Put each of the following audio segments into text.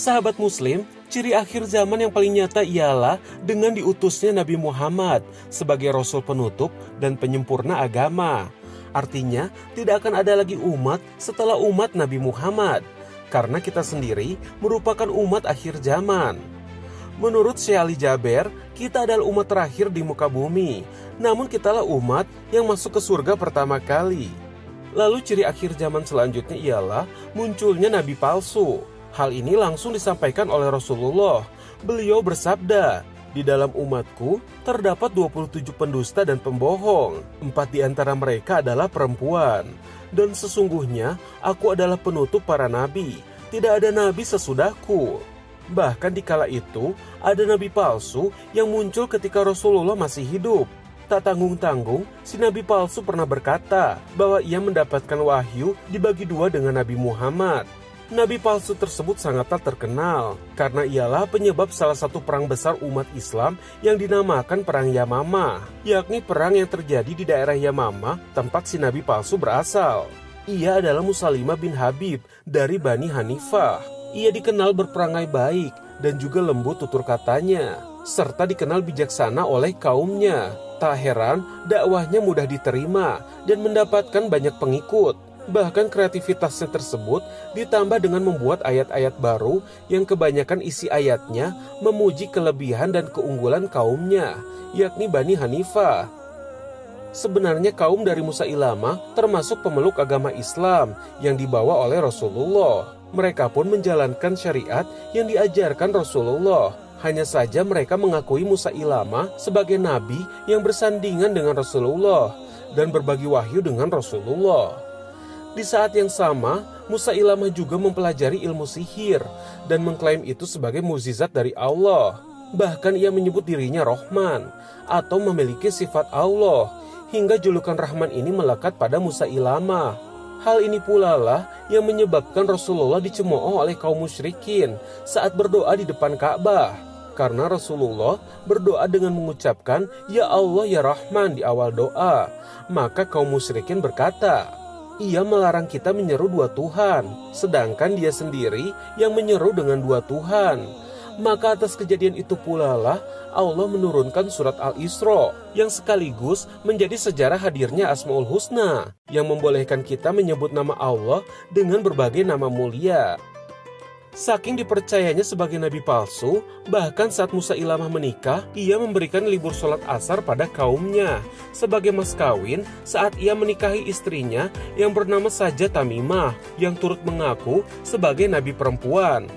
Sahabat Muslim, ciri akhir zaman yang paling nyata ialah dengan diutusnya Nabi Muhammad sebagai Rasul penutup dan penyempurna agama. Artinya, tidak akan ada lagi umat setelah umat Nabi Muhammad, karena kita sendiri merupakan umat akhir zaman. Menurut Syekh Ali Jaber, kita adalah umat terakhir di muka bumi, namun kitalah umat yang masuk ke surga pertama kali. Lalu ciri akhir zaman selanjutnya ialah munculnya nabi palsu. Hal ini langsung disampaikan oleh Rasulullah. Beliau bersabda, "Di dalam umatku terdapat 27 pendusta dan pembohong. 4 di antara mereka adalah perempuan. Dan sesungguhnya aku adalah penutup para nabi. Tidak ada nabi sesudahku." Bahkan di kala itu, ada nabi palsu yang muncul ketika Rasulullah masih hidup. Tak tanggung-tanggung, si nabi palsu pernah berkata bahwa ia mendapatkan wahyu dibagi dua dengan Nabi Muhammad. Nabi palsu tersebut sangatlah terkenal karena ialah penyebab salah satu perang besar umat Islam yang dinamakan Perang Yamamah, yakni perang yang terjadi di daerah Yamamah tempat si nabi palsu berasal. Ia adalah Musailimah bin Habib dari Bani Hanifah. Ia dikenal berperangai baik dan juga lembut tutur katanya, serta dikenal bijaksana oleh kaumnya. Tak heran dakwahnya mudah diterima dan mendapatkan banyak pengikut. Bahkan kreativitasnya tersebut ditambah dengan membuat ayat-ayat baru yang kebanyakan isi ayatnya memuji kelebihan dan keunggulan kaumnya, yakni Bani Hanifah. Sebenarnya kaum dari Musailamah termasuk pemeluk agama Islam yang dibawa oleh Rasulullah. Mereka pun menjalankan syariat yang diajarkan Rasulullah. Hanya saja mereka mengakui Musailamah sebagai nabi yang bersandingan dengan Rasulullah dan berbagi wahyu dengan Rasulullah. Di saat yang sama, Musailamah juga mempelajari ilmu sihir dan mengklaim itu sebagai mukjizat dari Allah. Bahkan ia menyebut dirinya Rahman atau memiliki sifat Allah, hingga julukan Rahman ini melekat pada Musailamah. Hal ini pula lah yang menyebabkan Rasulullah dicemooh oleh kaum musyrikin saat berdoa di depan Ka'bah. Karena Rasulullah berdoa dengan mengucapkan "Ya Allah ya Rahman" di awal doa, maka kaum musyrikin berkata, "Ia melarang kita menyeru dua Tuhan, sedangkan dia sendiri yang menyeru dengan dua Tuhan." Maka atas kejadian itu pula lah Allah menurunkan surat Al-Isra yang sekaligus menjadi sejarah hadirnya Asmaul Husna yang membolehkan kita menyebut nama Allah dengan berbagai nama mulia. Saking dipercayanya sebagai nabi palsu, bahkan saat Musailamah menikah, ia memberikan libur sholat asar pada kaumnya sebagai mas kawin saat ia menikahi istrinya yang bernama saja Tamimah yang turut mengaku sebagai nabi perempuan.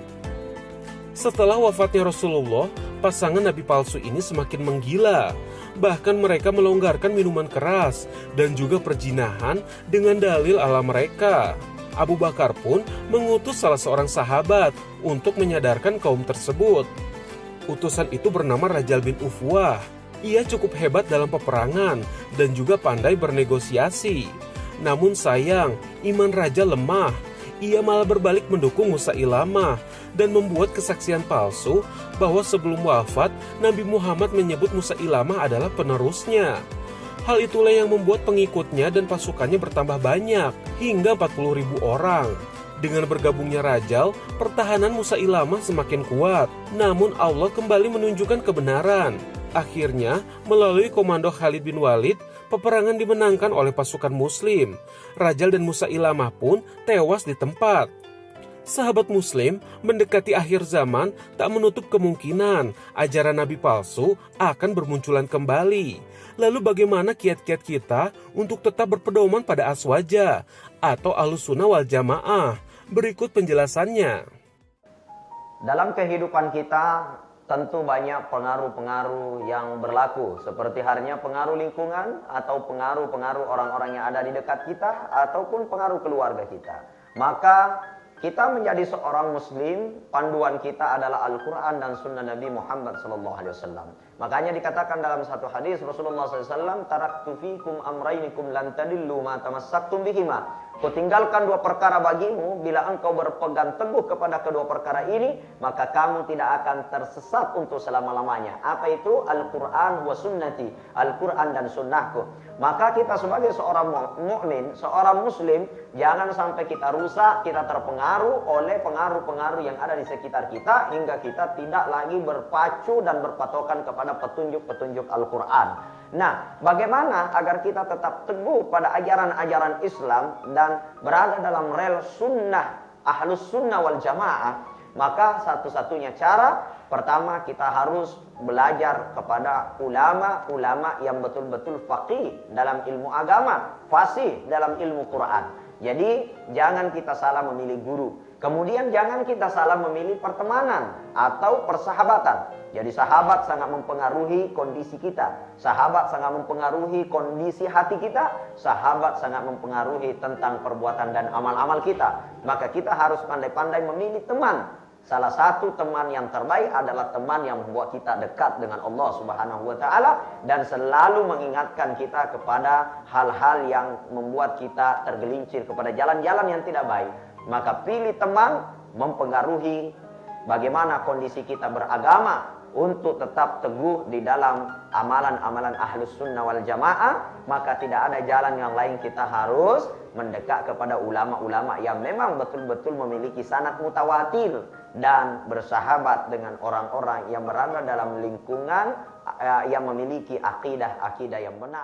Setelah wafatnya Rasulullah, pasangan nabi palsu ini semakin menggila. Bahkan mereka melonggarkan minuman keras dan juga perzinahan dengan dalil ala mereka. Abu Bakar pun mengutus salah seorang sahabat untuk menyadarkan kaum tersebut. Utusan itu bernama Rajal bin Ufwah. Ia cukup hebat dalam peperangan dan juga pandai bernegosiasi. Namun sayang, iman Raja lemah. Ia malah berbalik mendukung Musailamah dan membuat kesaksian palsu bahwa sebelum wafat, Nabi Muhammad menyebut Musailamah adalah penerusnya. Hal itulah yang membuat pengikutnya dan pasukannya bertambah banyak, hingga 40.000 orang. Dengan bergabungnya Rajal, pertahanan Musailamah semakin kuat. Namun Allah kembali menunjukkan kebenaran. Akhirnya, melalui komando Khalid bin Walid, peperangan dimenangkan oleh pasukan Muslim. Rajal dan Musailamah pun tewas di tempat. Sahabat Muslim, mendekati akhir zaman tak menutup kemungkinan ajaran nabi palsu akan bermunculan kembali. Lalu bagaimana kiat-kiat kita untuk tetap berpedoman pada aswaja atau Ahlussunnah wal Jamaah? Berikut penjelasannya. Dalam kehidupan kita tentu banyak pengaruh-pengaruh yang berlaku, seperti halnya pengaruh lingkungan atau pengaruh-pengaruh orang-orang yang ada di dekat kita ataupun pengaruh keluarga kita. Maka kita menjadi seorang muslim, panduan kita adalah Al-Quran dan sunnah Nabi Muhammad SAW. Makanya dikatakan dalam satu hadis Rasulullah SAW, "Taraktu fikum amrainikum lan tadillu ma tamassaktum bihima." Kau tinggalkan dua perkara bagimu, bila engkau berpegang teguh kepada kedua perkara ini, maka kamu tidak akan tersesat untuk selama-lamanya. Apa itu? Al-Quran wa sunnati, Al-Quran dan sunnahku. Maka kita sebagai seorang mukmin, seorang muslim, jangan sampai kita rusak, kita terpengaruh oleh pengaruh-pengaruh yang ada di sekitar kita, hingga kita tidak lagi berpacu dan berpatokan kepada petunjuk-petunjuk Al-Quran. Nah, bagaimana agar kita tetap teguh pada ajaran-ajaran Islam dan berada dalam rel sunnah, ahlus sunnah wal jamaah? Maka satu-satunya cara, pertama kita harus belajar kepada ulama-ulama yang betul-betul faqih dalam ilmu agama, fasih dalam ilmu Quran. Jadi jangan kita salah memilih guru. Kemudian jangan kita salah memilih pertemanan atau persahabatan. Jadi sahabat sangat mempengaruhi kondisi kita. Sahabat sangat mempengaruhi kondisi hati kita. Sahabat sangat mempengaruhi tentang perbuatan dan amal-amal kita. Maka kita harus pandai-pandai memilih teman. Salah satu teman yang terbaik adalah teman yang membuat kita dekat dengan Allah Subhanahu wa taala dan selalu mengingatkan kita kepada hal-hal yang membuat kita tergelincir kepada jalan-jalan yang tidak baik. Maka pilih teman mempengaruhi bagaimana kondisi kita beragama untuk tetap teguh di dalam amalan-amalan ahlus sunnah wal jamaah. Maka tidak ada jalan yang lain, kita harus mendekat kepada ulama-ulama yang memang betul-betul memiliki sanad mutawatir dan bersahabat dengan orang-orang yang berada dalam lingkungan yang memiliki akidah yang benar.